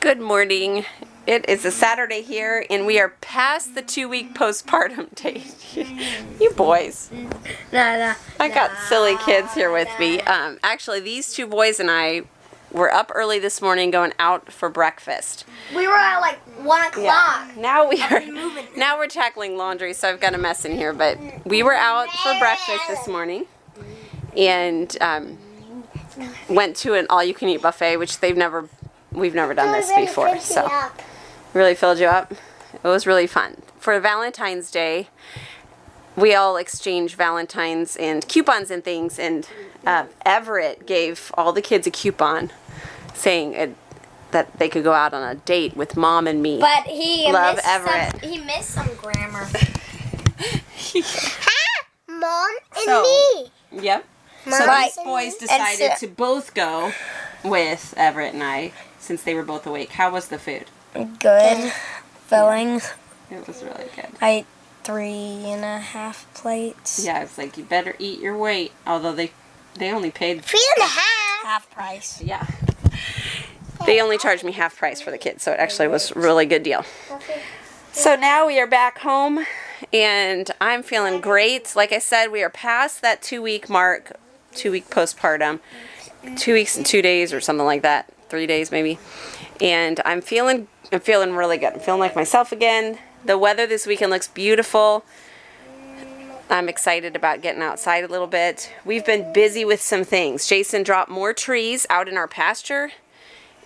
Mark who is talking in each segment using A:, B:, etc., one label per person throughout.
A: Good morning. It is a Saturday here, and we are past the 2-week postpartum date. You boys. I got silly kids here with me. Actually, these two boys and I were up early this morning going out for breakfast.
B: We were at like 1 o'clock.
A: Yeah. Now we're tackling laundry, so I've got a mess in here. But we were out for breakfast this morning, and went to an all-you-can-eat buffet, which we've never done this before. So really filled you up. It was really fun. For Valentine's Day, we all exchanged Valentines and coupons and things, and Everett gave all the kids a coupon saying that they could go out on a date with Mom and me.
B: But he
A: missed
B: some grammar. Mom and me.
A: Yep. So these boys decided to both go with Everett and I, since they were both awake. How was the food?
B: Good. Filling.
A: It was really good.
B: I ate 3.5 plates.
A: Yeah, it's like, you better eat your weight. Although they only paid
B: 3.5. Half price.
A: Yeah. They only charged me half price for the kids, so it actually was a really good deal. So now we are back home, and I'm feeling great. Like I said, we are past that 2-week mark, 2-week postpartum, 2 weeks and 2 days or something like that, 3 days maybe. And I'm feeling really good. I'm feeling like myself again. The weather this weekend looks beautiful. I'm excited about getting outside a little bit. We've been busy with some things. Jason dropped more trees out in our pasture.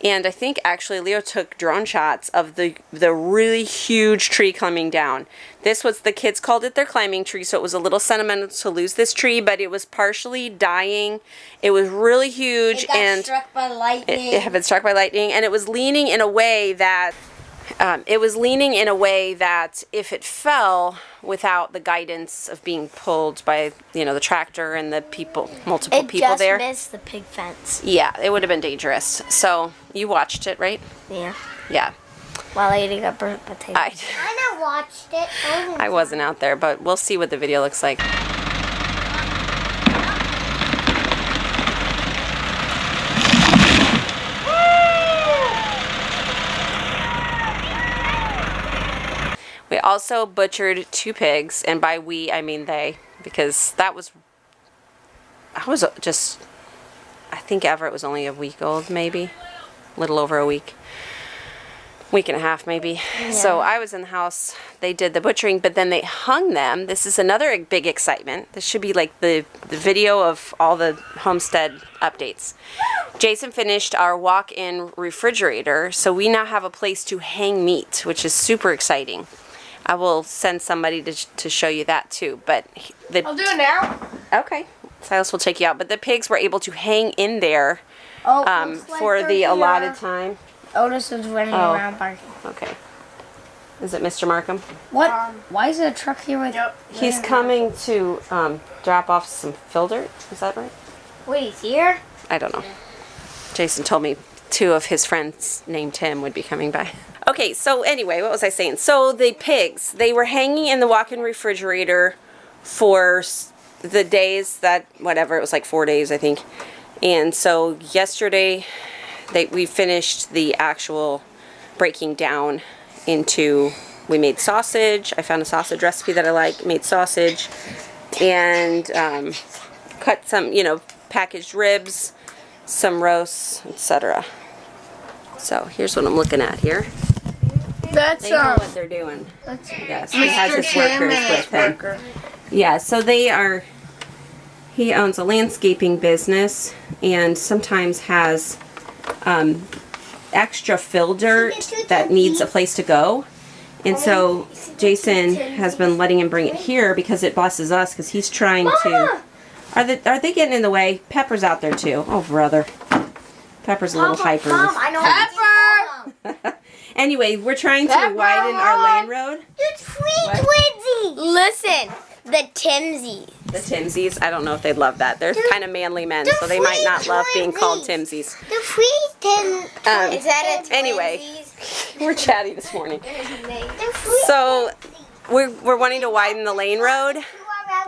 A: And I think actually Leo took drone shots of the really huge tree coming down. This was, the kids called it their climbing tree, so it was a little sentimental to lose this tree, but it was partially dying. It was really huge.
B: It got struck by lightning.
A: It had been struck by lightning, and it was leaning in a way that if it fell without the guidance of being pulled by, the tractor and the multiple people there.
B: It just missed the pig fence.
A: Yeah, it would have been dangerous. So you watched it, right?
B: Yeah.
A: Yeah.
B: While eating a burnt potato. I not watched it.
A: I wasn't out there, but we'll see what the video looks like. We also butchered 2 pigs, and by we, I mean they, because I think Everett was only a week old, maybe, a little over a week and a half, maybe. Yeah. So I was in the house, they did the butchering, but then they hung them. This is another big excitement. This should be like the video of all the Homestead updates. Jason finished our walk-in refrigerator, so we now have a place to hang meat, which is super exciting. I will send somebody to show you that too. But
B: I'll do it now.
A: Okay. Silas will take you out. But the pigs were able to hang in there for the allotted time.
B: Otis is running around barking.
A: Okay. Is it Mr. Markham?
B: What? Why is there a truck here with... Yep.
A: He's coming to drop off some fill dirt. Is that right?
B: Wait, he's here?
A: I don't know. Jason told me 2 of his friends named Tim would be coming by. Okay, so anyway, what was I saying? So the pigs, they were hanging in the walk-in refrigerator for the days that, whatever, it was like 4 days, I think. And so yesterday, we finished the actual breaking down into, we made sausage. I found a sausage recipe that I like, made sausage, and cut some, packaged ribs, some roasts, etc. So here's what I'm looking at here. They know what they're doing. Yes, he has his workers with him. Yeah, so he owns a landscaping business and sometimes has extra fill dirt that needs a place to go. And so Jason has been letting him bring it here because it blesses us, because he's trying to... Are they getting in the way? Pepper's out there too. Oh, brother. Pepper's a little hyper.
B: Mom, I know
A: Pepper! Anyway, we're trying to widen our lane road.
B: The twinsies. Listen, the Timsies.
A: The Timsies? I don't know if they'd love that. They're kind of manly men, so they might not love being called Timsies.
B: The is that a
A: Anyway, we're chatty this morning. So we're wanting to widen the lane road.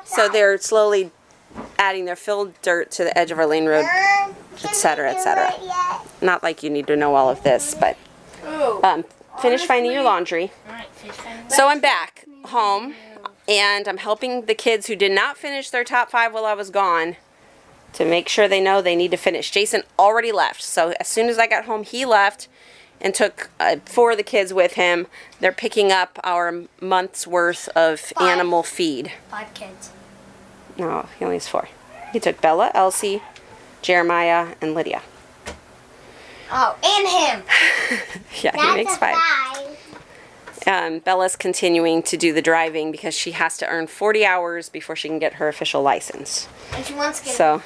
A: So they're slowly adding their fill dirt to the edge of our lane road, etc., etc. Not like you need to know all of this, but Finish finding your laundry. So I'm back home, and I'm helping the kids who did not finish their top 5 while I was gone to make sure they know they need to finish. Jason already left, so as soon as I got home, he left and took 4 of the kids with him. They're picking up our month's worth of animal feed.
B: 5 kids.
A: No, he only has 4. He took Bella, Elsie, Jeremiah, and Lydia.
B: Oh, and him.
A: Yeah, he makes 5. Bella's continuing to do the driving because she has to earn 40 hours before she can get her official license.
B: And she wants to get
A: So,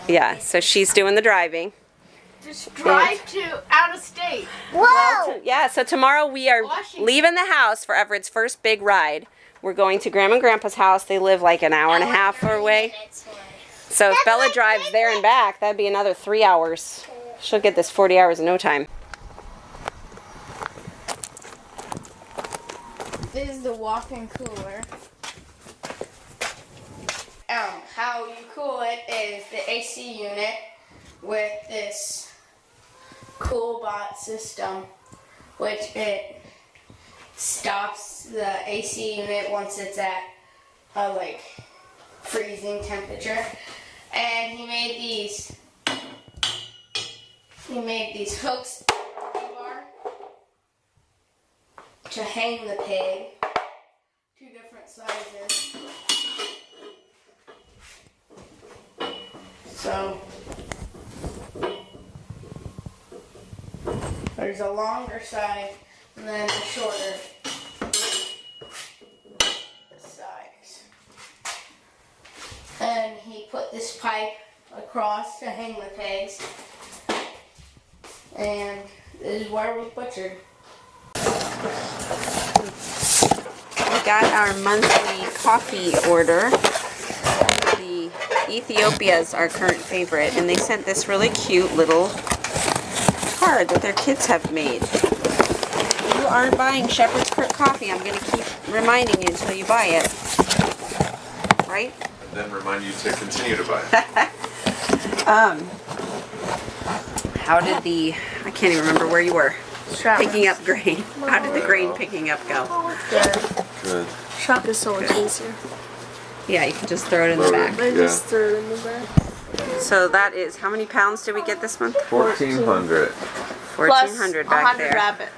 A: yeah, so she's doing the driving.
C: Just drive to out of state.
B: Whoa!
A: Well, yeah, so tomorrow we are leaving the house for Everett's first big ride. We're going to Grandma and Grandpa's house. They live like an hour and a half away. So if Bella drives there and back, that'd be another 3 hours. She'll get this 40 hours in no time.
C: This is the walk-in cooler. How you cool it is the AC unit with this CoolBot system, which it stops the AC unit once it's at a like freezing temperature. And he made these hooks to hang the pig. 2 different sizes. So there's a longer side and then a shorter sides. And he put this pipe across to hang the pigs. And this is where we butchered.
A: We got our monthly coffee order. The Ethiopia's our current favorite, and they sent this really cute little card that their kids have made. If you aren't buying Shepherd's Crook coffee, I'm going to keep reminding you until you buy it. Right?
D: And then remind you to continue to buy it.
A: How did I can't even remember where you were.
C: Travis.
A: Picking up grain. How did the grain picking up go?
D: Good.
C: Truck is so much easier.
A: Yeah, you can just throw it in the back.
C: I just threw it in the back.
A: So that is, how many pounds did we get this month?
D: 1,400.
A: 1,400 back
C: 100
A: there.
C: rabbit.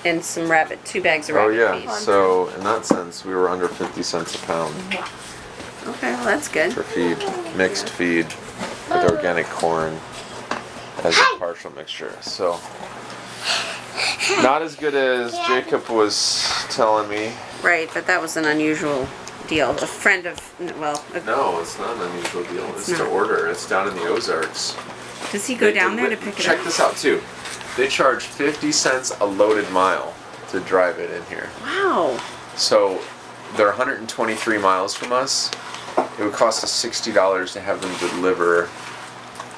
A: And some rabbit, 2 bags of
D: Oh
A: rabbit
D: yeah,
A: feed.
D: so in that sense, we were under 50 cents a pound
A: Okay, well that's good.
D: for feed, mixed feed with organic corn as a partial mixture. So not as good as Jacob was telling me.
A: Right, but that was an unusual deal. A friend of, well,
D: No, it's not an unusual deal. It's
A: not.
D: to order. It's down in the Ozarks.
A: does he go down there to pick it
D: Check
A: up?
D: this out too. They charge 50 cents a loaded mile to drive it in here.
A: Wow.
D: So they're 123 miles from us. It would cost us $60 to have them deliver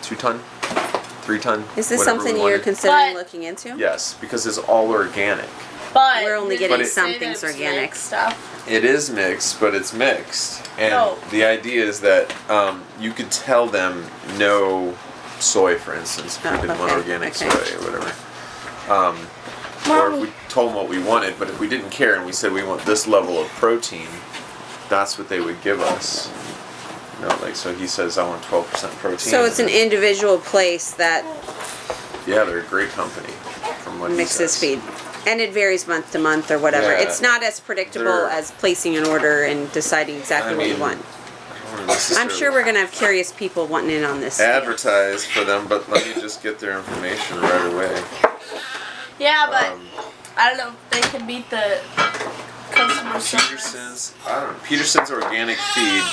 D: 2 ton, 3 ton.
A: Is this
D: whatever
A: something
D: we
A: you're
D: wanted.
A: considering
C: But-
A: looking into?
D: Yes, because it's all organic.
C: But
A: We're only
C: the
A: getting
D: some
A: things
C: incentives
A: organic.
C: make stuff.
D: It is mixed, but it's mixed. And
C: No.
D: the idea is that you could tell them no soy, for instance, if we
A: Oh,
D: didn't want
A: okay,
D: organic
A: okay.
D: soy or whatever. Or if we told them what we wanted, but if we didn't care and we said we want this level of protein, that's what they would give us. You know, like, so he says, I want 12% protein.
A: So it's an individual place that
D: Yeah, they're a great company from what he
A: mixes
D: says.
A: feed. And it varies month to month or whatever.
D: Yeah.
A: It's not as predictable
D: They're-
A: as placing an order and deciding exactly
D: I
A: what you
D: mean,
A: want.
D: I don't
A: I'm sure we're going to have curious people wanting in on this.
D: advertise for them, but let me just get their information right away.
C: Yeah, but
D: Um,
C: I don't know if they can beat the customer service.
D: Peterson's, I don't know, Peterson's Organic Feed,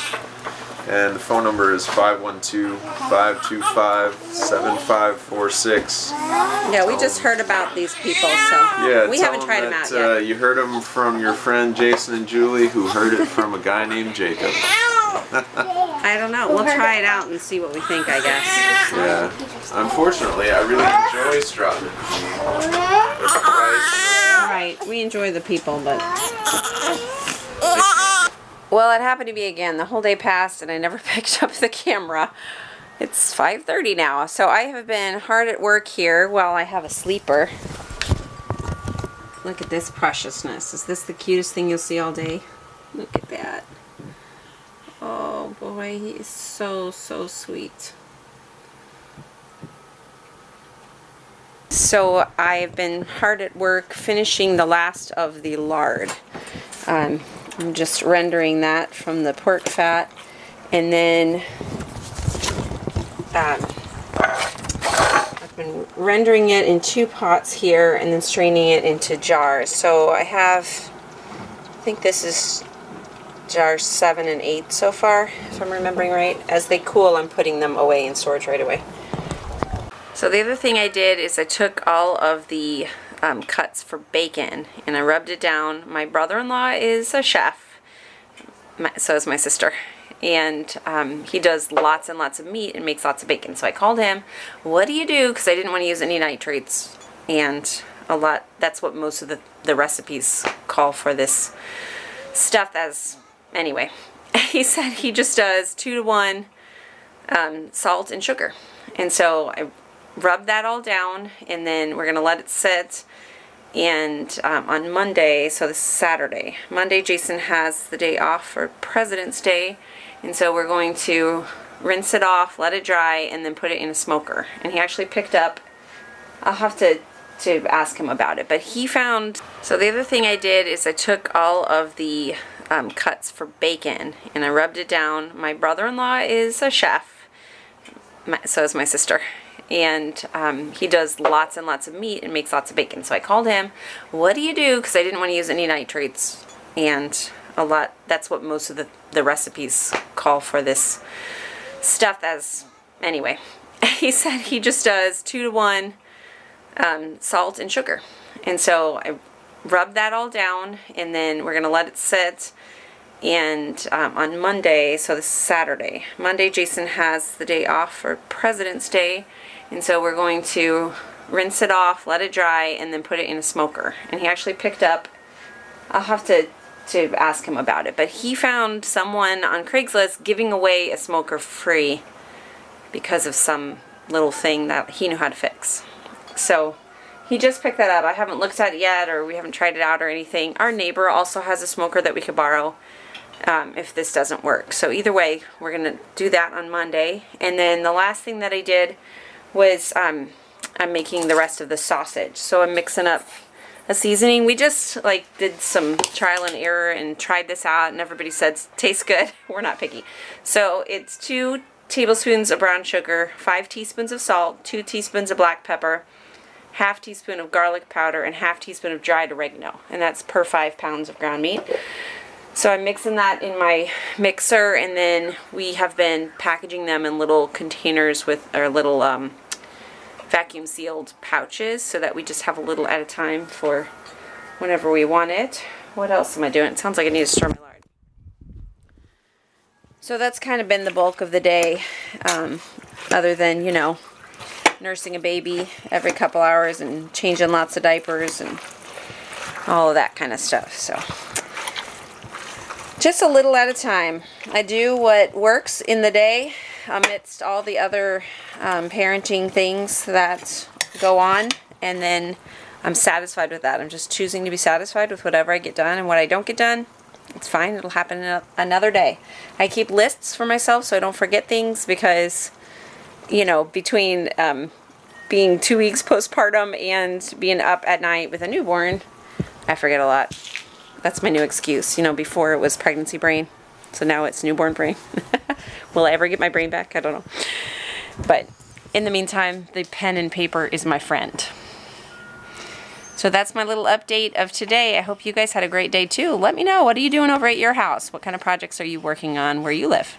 D: and the phone number is 512-525-7546.
A: Yeah, we just heard about these people, so
D: Yeah,
A: we
D: tell
A: haven't tried them out
D: that,
A: yet.
D: You heard them from your friend Jason and Julie, who heard it from a guy named Jacob.
A: I don't know. We'll try it out and see what we think, I guess.
D: Yeah. Unfortunately, I really enjoy Stratton.
A: Right. We enjoy the people, but... Well, it happened to be again. The whole day passed and I never picked up the camera. It's 5:30 now, so I have been hard at work here while I have a sleeper. Look at this preciousness. Is this the cutest thing you'll see all day? Look at that. Oh boy, he is so, so sweet. So I've been hard at work finishing the last of the lard. I'm just rendering that from the pork fat, and then I've been rendering it in 2 pots here and then straining it into jars. So I think this is jars 7 and 8 so far, if I'm remembering right. As they cool, I'm putting them away in storage right away. So the other thing I did is I took all of the cuts for bacon and I rubbed it down. My brother-in-law is a chef, so is my sister, and he does lots and lots of meat and makes lots of bacon. So I called him, what do you do? Because I didn't want to use any nitrates, and that's what most of the recipes call for this stuff as. Anyway, he said he just does 2 to 1 salt and sugar, and so I rub that all down, and then we're gonna let it sit. And on Monday, so this is Saturday, Monday Jason has the day off for President's Day, and so we're going to rinse it off, let it dry, and then put it in a smoker. And he actually picked up, I'll have to ask him about it, but he found. So the other thing I did is I took all of the cuts for bacon and I rubbed it down. My brother-in-law is a chef, so is my sister, and he does lots and lots of meat and makes lots of bacon. So I called him, what do you do? Because I didn't want to use any nitrates, and that's what most of the recipes call for this stuff as. Anyway, he said he just does 2 to 1 salt and sugar, and so I rub that all down, and then we're gonna let it sit. And on Monday, so this is Saturday, Monday Jason has the day off for President's Day, and so we're going to rinse it off, let it dry, and then put it in a smoker. And he actually picked up, I'll have to ask him about it, but he found someone on Craigslist giving away a smoker free because of some little thing that he knew how to fix. So he just picked that up. I haven't looked at it yet, or we haven't tried it out or anything. Our neighbor also has a smoker that we could borrow if this doesn't work. So either way, we're going to do that on Monday. And then the last thing that I did was I'm making the rest of the sausage. So I'm mixing up a seasoning. We just did some trial and error and tried this out, and everybody said tastes good. We're not picky. So it's 2 tablespoons of brown sugar, 5 teaspoons of salt, 2 teaspoons of black pepper, half teaspoon of garlic powder, and half teaspoon of dried oregano, and that's per 5 pounds of ground meat. So I'm mixing that in my mixer, and then we have been packaging them in little containers with our little vacuum sealed pouches, so that we just have a little at a time for whenever we want it. What else am I doing? It sounds like I need to stir my lard. So that's kind of been the bulk of the day, other than, you know, nursing a baby every couple hours and changing lots of diapers and all of that kind of stuff. So just a little at a time. I do what works in the day amidst all the other parenting things that go on, and then I'm satisfied with that. I'm just choosing to be satisfied with whatever I get done, and what I don't get done, it's fine. It'll happen another day. I keep lists for myself so I don't forget things, because, you know, between being 2 weeks postpartum and being up at night with a newborn, I forget a lot. That's my new excuse. You know, before it was pregnancy brain, so now it's newborn brain. Will I ever get my brain back? I don't know. But in the meantime, the pen and paper is my friend. So that's my little update of today. I hope you guys had a great day too. Let me know, what are you doing over at your house? What kind of projects are you working on where you live?